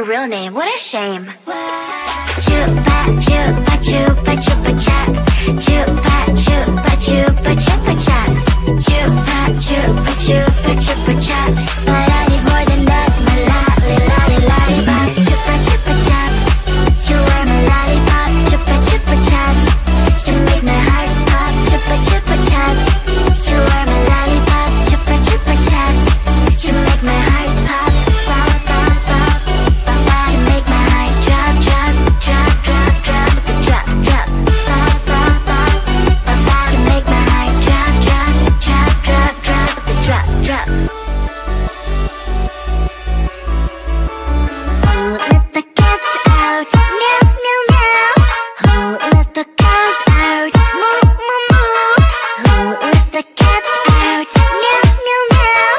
her real name, what a shame. Chupa chupa chupa chupa chaps. Chupa chupa chupa chupa chaps. Chupa chupa chupa chupa chaps. But I need more than that, my lollipop. Chupa chupa chaps. You are my lollipop. Chupa chupa chaps. You make my heart pop. Chupa chupa chaps. You are my lollipop. Chupa chupa chaps. You make my heart pop. Pop pop pop pop pop. You make my heart drop drop drop drop drop drop drop. Pop pop pop pop pop. You make my heart drop drop drop drop drop drop drop. Who let the cats out? Meow meow meow. Who let the cows out? Moo moo moo. Who let the cats out? Meow meow meow.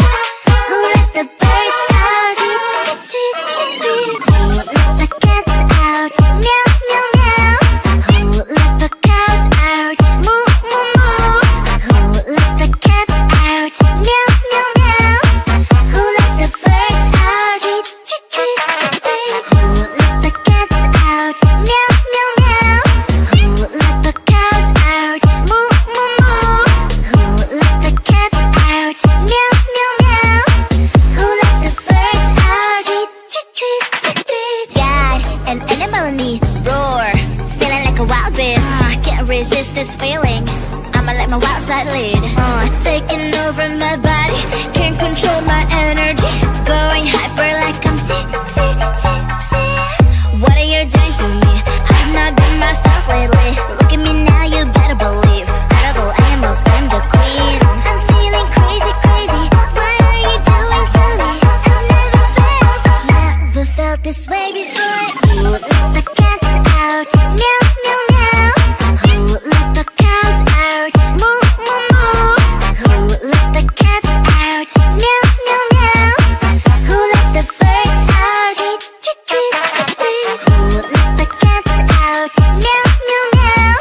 Who let the birds out? Tweet tweet tweet tweet. Who let the cats out? Meow meow meow. Who let the cows out? Moo moo moo. Who let the cats out? Meow meow meow. Who let the birds out? Tweet tweet tweet tweet. Who let the cats out? Meow meow meow. Who let the cows out? Moo moo moo. Who let the cats out? Meow meow meow. Who let the birds out? Tweet tweet tweet tweet. God, an animal in me, roar, feeling like a wild beast. Can't resist this feeling. I'ma let my wild side lead. It's taking over my body, can't control my energy. Going hyper like I'm tipsy, tipsy. What are you doing to me? I've not been myself lately. Look at me now, you better believe. Out of all animals, I'm the queen. I'm feeling crazy, crazy. What are you doing to me? I've never felt this way before. Who let the cats out? Meow meow meow. Who let the cows out? Moo moo moo. Who let the cats out? Meow meow meow. Who let the birds out? Tweet tweet tweet tweet. Who let the cats out? Meow meow meow.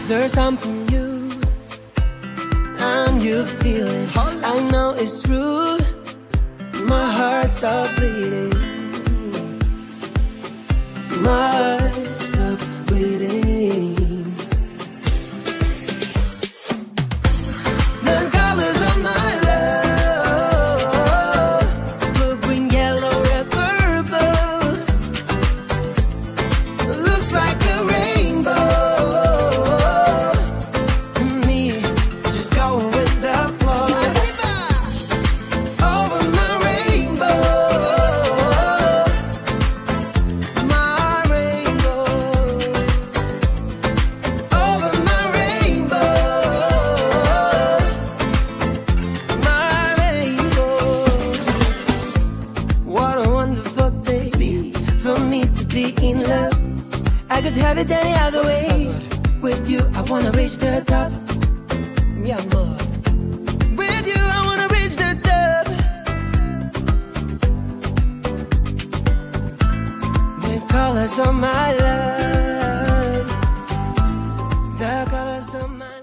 There's something new, and you feel it. I know it's true. My heart stopped bleeding. My heart stopped bleeding. The colors of my love, blue, green, yellow, red, purple. Looks like a rainbow. And me, just going with the flow. Over my rainbow, my rainbow. Over my rainbow, my rainbow. What a wonderful day for me to be in love. I could have it any other way. With you, I wanna reach the top. Mi amor. With you, I wanna reach the top. The colors of my love. The colors of my